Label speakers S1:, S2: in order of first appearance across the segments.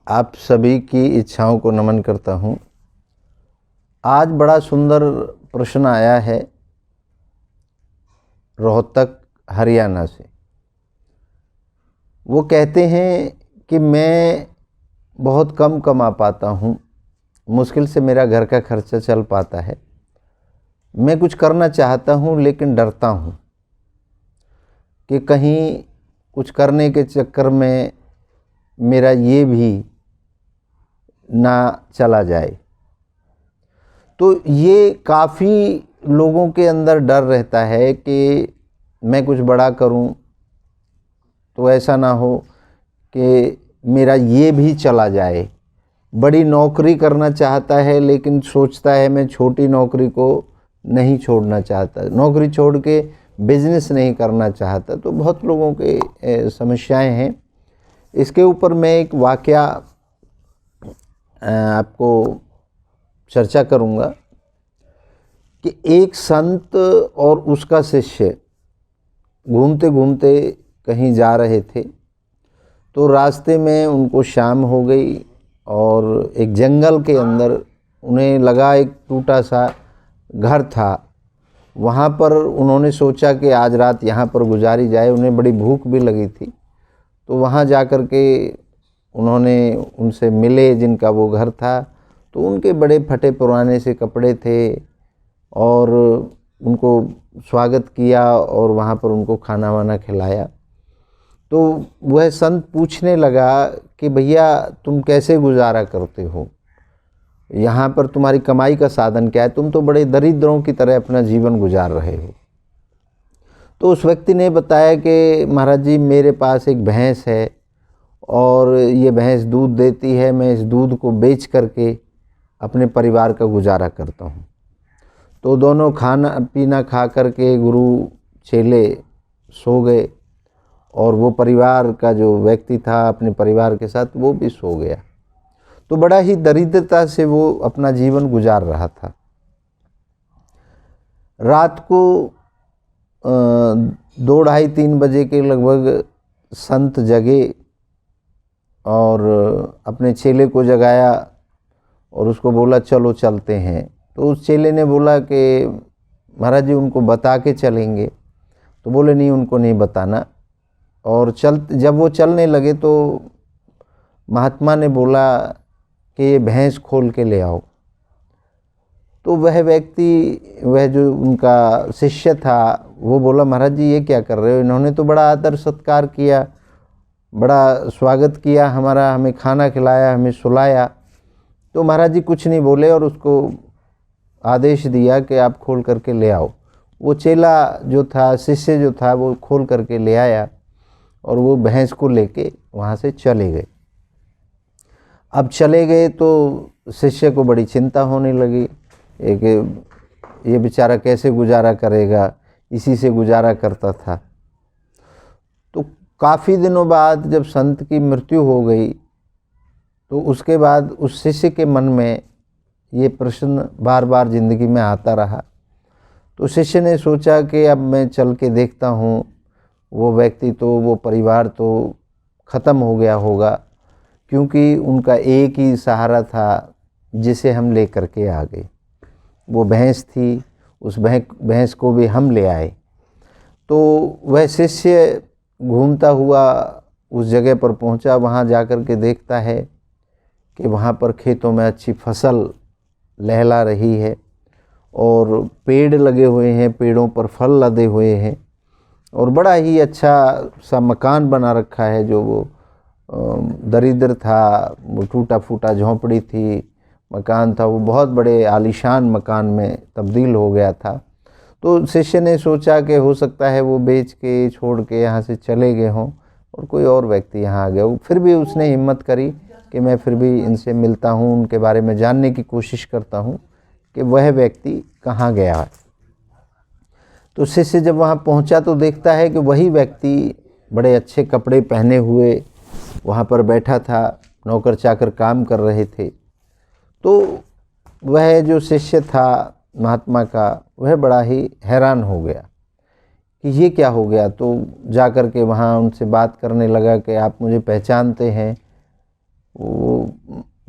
S1: आप सभी की इच्छाओं को नमन करता हूँ। आज बड़ा सुंदर प्रश्न आया है रोहतक हरियाणा से। वो कहते हैं कि मैं बहुत कम कमा पाता हूँ, मुश्किल से मेरा घर का खर्चा चल पाता है। मैं कुछ करना चाहता हूँ लेकिन डरता हूँ कि कहीं कुछ करने के चक्कर में मेरा ये भी ना चला जाए। तो ये काफ़ी लोगों के अंदर डर रहता है कि मैं कुछ बड़ा करूं तो ऐसा ना हो कि मेरा ये भी चला जाए। बड़ी नौकरी करना चाहता है लेकिन सोचता है मैं छोटी नौकरी को नहीं छोड़ना चाहता, नौकरी छोड़ के बिजनेस नहीं करना चाहता। तो बहुत लोगों के समस्याएं हैं। इसके ऊपर मैं एक वाकया आपको चर्चा करूंगा कि एक संत और उसका शिष्य घूमते घूमते कहीं जा रहे थे। तो रास्ते में उनको शाम हो गई और एक जंगल के अंदर उन्हें लगा एक टूटा सा घर था। वहाँ पर उन्होंने सोचा कि आज रात यहाँ पर गुजारी जाए। उन्हें बड़ी भूख भी लगी थी। तो वहाँ जा कर के उन्होंने उनसे मिले जिनका वो घर था। तो उनके बड़े फटे पुराने से कपड़े थे और उनको स्वागत किया और वहाँ पर उनको खाना वाना खिलाया। तो वह संत पूछने लगा कि भैया तुम कैसे गुजारा करते हो, यहाँ पर तुम्हारी कमाई का साधन क्या है, तुम तो बड़े दरिद्रों की तरह अपना जीवन गुजार रहे हो। तो उस व्यक्ति ने बताया कि महाराज जी मेरे पास एक भैंस है और ये भैंस दूध देती है, मैं इस दूध को बेच करके अपने परिवार का गुजारा करता हूँ। तो दोनों खाना पीना खा करके गुरु चेले सो गए और वो परिवार का जो व्यक्ति था अपने परिवार के साथ वो भी सो गया। तो बड़ा ही दरिद्रता से वो अपना जीवन गुजार रहा था। रात को 2-2:30-3 बजे के लगभग संत जगे और अपने चेले को जगाया और उसको बोला चलो चलते हैं। तो उस चेले ने बोला कि महाराज जी उनको बता के चलेंगे। तो बोले नहीं, उनको नहीं बताना। और जब वो चलने लगे तो महात्मा ने बोला कि ये भैंस खोल के ले आओ। तो वह व्यक्ति, वह जो उनका शिष्य था, वो बोला महाराज जी ये क्या कर रहे हो, इन्होंने तो बड़ा आदर सत्कार किया, बड़ा स्वागत किया हमारा, हमें खाना खिलाया, हमें सुलाया। तो महाराज जी कुछ नहीं बोले और उसको आदेश दिया कि आप खोल करके ले आओ। वो चेला जो था, शिष्य जो था, वो खोल करके ले आया और वो भैंस को लेके वहाँ से चले गए। अब चले गए तो शिष्य को बड़ी चिंता होने लगी कि ये बेचारा कैसे गुजारा करेगा, इसी से गुजारा करता था। तो काफ़ी दिनों बाद जब संत की मृत्यु हो गई तो उसके बाद उस शिष्य के मन में ये प्रश्न बार बार ज़िंदगी में आता रहा। तो शिष्य ने सोचा कि अब मैं चल के देखता हूँ, वो व्यक्ति तो, वो परिवार तो ख़त्म हो गया होगा, क्योंकि उनका एक ही सहारा था जिसे हम ले करके आ गए। वो भैंस थी, उस भैंस को भी हम ले आए। तो वह शिष्य घूमता हुआ उस जगह पर पहुंचा। वहां जाकर के देखता है कि वहां पर खेतों में अच्छी फसल लहला रही है और पेड़ लगे हुए हैं, पेड़ों पर फल लदे हुए हैं और बड़ा ही अच्छा सा मकान बना रखा है। जो वो दरिद्र था, वो टूटा फूटा झोंपड़ी थी, मकान था, वो बहुत बड़े आलीशान मकान में तब्दील हो गया था। तो शिष्य ने सोचा कि हो सकता है वो बेच के छोड़ के यहाँ से चले गए हों और कोई और व्यक्ति यहाँ आ गया हो। फिर भी उसने हिम्मत करी कि मैं फिर भी इनसे मिलता हूँ, उनके बारे में जानने की कोशिश करता हूँ कि वह व्यक्ति कहाँ गया है। तो शिष्य जब वहाँ पहुँचा तो देखता है कि वही व्यक्ति बड़े अच्छे कपड़े पहने हुए वहाँ पर बैठा था, नौकर चाकर काम कर रहे थे। तो वह जो शिष्य था महात्मा का, वह बड़ा ही हैरान हो गया कि ये क्या हो गया। तो जा कर के वहाँ उनसे बात करने लगा कि आप मुझे पहचानते हैं। वो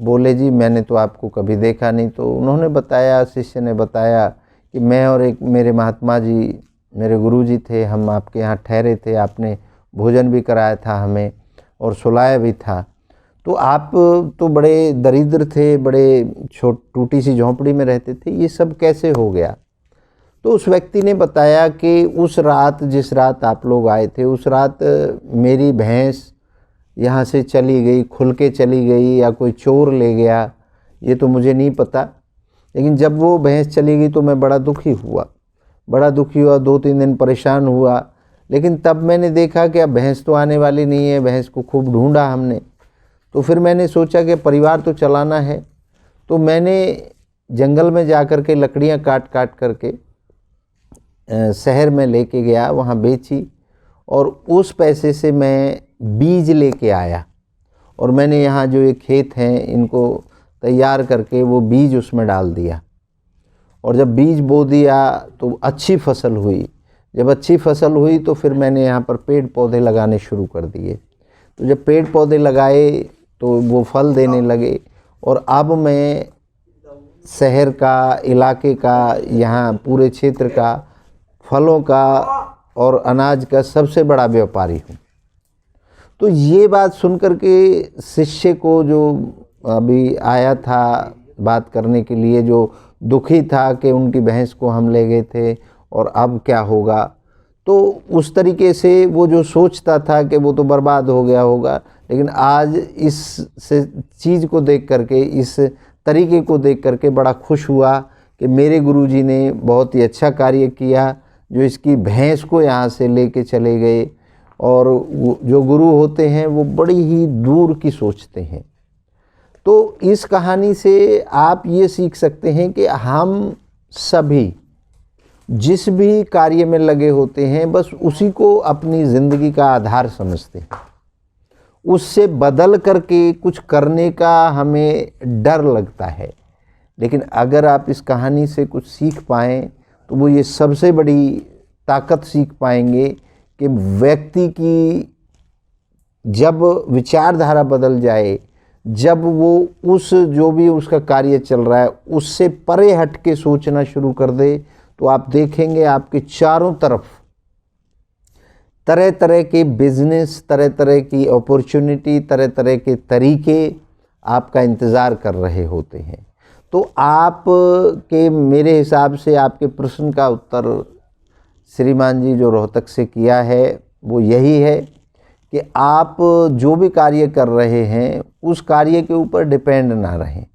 S1: बोले जी मैंने तो आपको कभी देखा नहीं। तो उन्होंने बताया, शिष्य ने बताया कि मैं और एक मेरे महात्मा जी, मेरे गुरु जी थे, हम आपके यहाँ ठहरे थे, आपने भोजन भी कराया था हमें और सुलाया भी था। तो आप तो बड़े दरिद्र थे, बड़े टूटी सी झोंपड़ी में रहते थे, ये सब कैसे हो गया? तो उस व्यक्ति ने बताया कि उस रात, जिस रात आप लोग आए थे, उस रात मेरी भैंस यहाँ से चली गई, खुल के चली गई या कोई चोर ले गया, ये तो मुझे नहीं पता। लेकिन जब वो भैंस चली गई तो मैं बड़ा दुखी हुआ, 2-3 दिन परेशान हुआ। लेकिन तब मैंने देखा कि अब भैंस तो आने वाली नहीं है, भैंस को खूब ढूंढा हमने। तो फिर मैंने सोचा कि परिवार तो चलाना है, तो मैंने जंगल में जा कर के लकड़ियाँ काट काट करके शहर में लेके गया, वहाँ बेची और उस पैसे से मैं बीज लेके आया और मैंने यहाँ जो ये खेत हैं इनको तैयार करके वो बीज उसमें डाल दिया। और जब बीज बो दिया तो अच्छी फसल हुई। जब अच्छी फसल हुई तो फिर मैंने यहाँ पर पेड़ पौधे लगाने शुरू कर दिए। तो जब पेड़ पौधे लगाए तो वो फल देने लगे और अब मैं शहर का, इलाके का, यहाँ पूरे क्षेत्र का फलों का और अनाज का सबसे बड़ा व्यापारी हूँ। तो ये बात सुनकर के शिष्य को, जो अभी आया था बात करने के लिए, जो दुखी था कि उनकी भैंस को हम ले गए थे और अब क्या होगा, तो उस तरीके से वो जो सोचता था कि वो तो बर्बाद हो गया होगा, लेकिन आज इस से चीज़ को देख करके, इस तरीके को देख करके बड़ा खुश हुआ कि मेरे गुरुजी ने बहुत ही अच्छा कार्य किया, जो इसकी भैंस को यहाँ से लेके चले गए। और जो गुरु होते हैं वो बड़ी ही दूर की सोचते हैं। तो इस कहानी से आप ये सीख सकते हैं कि हम सभी जिस भी कार्य में लगे होते हैं, बस उसी को अपनी ज़िंदगी का आधार समझते हैं। उससे बदल करके कुछ करने का हमें डर लगता है। लेकिन अगर आप इस कहानी से कुछ सीख पाएँ तो वो ये सबसे बड़ी ताकत सीख पाएंगे कि व्यक्ति की जब विचारधारा बदल जाए, जब वो उस जो भी उसका कार्य चल रहा है उससे परे हट के सोचना शुरू कर दे, तो आप देखेंगे आपके चारों तरफ तरह तरह के बिजनेस, तरह तरह की अपॉर्चुनिटी, तरह तरह के तरीके आपका इंतज़ार कर रहे होते हैं। तो आप के मेरे हिसाब से आपके प्रश्न का उत्तर श्रीमान जी जो रोहतक से किया है वो यही है कि आप जो भी कार्य कर रहे हैं उस कार्य के ऊपर डिपेंड ना रहें।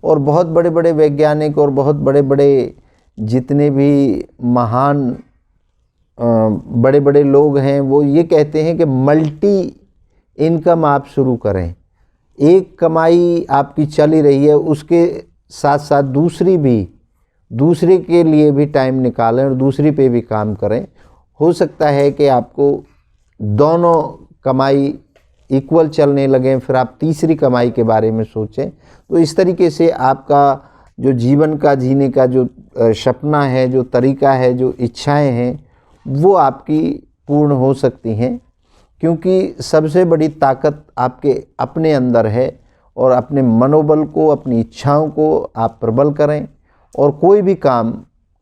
S1: और बहुत बड़े बड़े वैज्ञानिक और बहुत बड़े बड़े जितने भी महान बड़े बड़े लोग हैं वो ये कहते हैं कि मल्टी इनकम आप शुरू करें। एक कमाई आपकी चल ही रही है, उसके साथ साथ दूसरे के लिए भी टाइम निकालें और दूसरी पे भी काम करें। हो सकता है कि आपको दोनों कमाई इक्वल चलने लगें, फिर आप तीसरी कमाई के बारे में सोचें। तो इस तरीके से आपका जो जीवन का जीने का जो सपना है, जो तरीका है, जो इच्छाएं हैं, वो आपकी पूर्ण हो सकती हैं। क्योंकि सबसे बड़ी ताकत आपके अपने अंदर है और अपने मनोबल को, अपनी इच्छाओं को आप प्रबल करें और कोई भी काम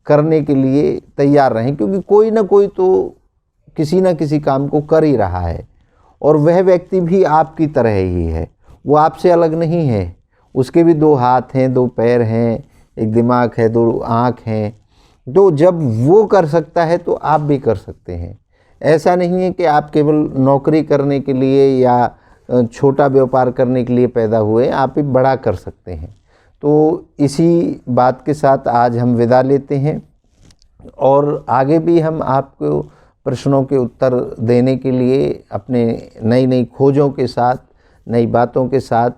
S1: करने के लिए तैयार रहें। क्योंकि कोई ना कोई तो किसी न किसी काम को कर ही रहा है और वह व्यक्ति भी आपकी तरह ही है, वो आपसे अलग नहीं है। उसके भी 2 हाथ हैं, 2 पैर हैं, एक दिमाग है, 2 आँख हैं। तो जब वो कर सकता है तो आप भी कर सकते हैं। ऐसा नहीं है कि आप केवल नौकरी करने के लिए या छोटा व्यापार करने के लिए पैदा हुए, आप भी बड़ा कर सकते हैं। तो इसी बात के साथ आज हम विदा लेते हैं और आगे भी हम आपको प्रश्नों के उत्तर देने के लिए अपने नई नई खोजों के साथ, नई बातों के साथ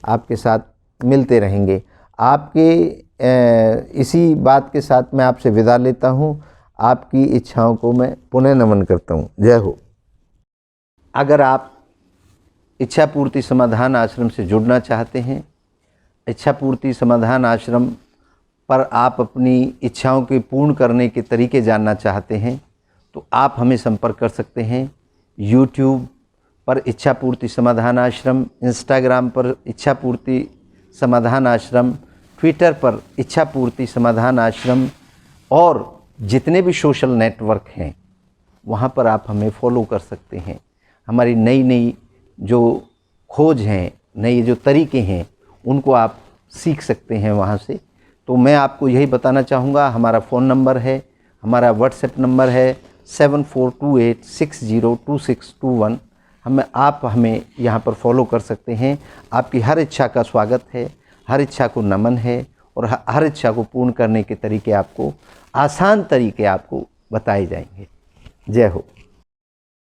S1: आपके साथ मिलते रहेंगे। आपके इसी बात के साथ मैं आपसे विदा लेता हूँ। आपकी इच्छाओं को मैं पुनः नमन करता हूँ। जय हो। अगर आप इच्छा पूर्ति समाधान आश्रम से जुड़ना चाहते हैं, इच्छा पूर्ति समाधान आश्रम पर आप अपनी इच्छाओं के पूर्ण करने के तरीके जानना चाहते हैं, तो आप हमें संपर्क कर सकते हैं YouTube, पर इच्छा पूर्ति समाधान आश्रम, इंस्टाग्राम पर इच्छा पूर्ति समाधान आश्रम, ट्विटर पर इच्छा पूर्ति समाधान आश्रम, और जितने भी सोशल नेटवर्क हैं वहाँ पर आप हमें फॉलो कर सकते हैं। हमारी नई नई जो खोज हैं, नए जो तरीके हैं, उनको आप सीख सकते हैं वहाँ से। तो मैं आपको यही बताना चाहूँगा, हमारा फ़ोन नंबर है, हमारा व्हाट्सएप नंबर है 7428602621। आप हमें यहाँ पर फॉलो कर सकते हैं। आपकी हर इच्छा का स्वागत है, हर इच्छा को नमन है, और हर इच्छा को पूर्ण करने के तरीके आपको, आसान तरीके आपको बताए जाएंगे। जय हो।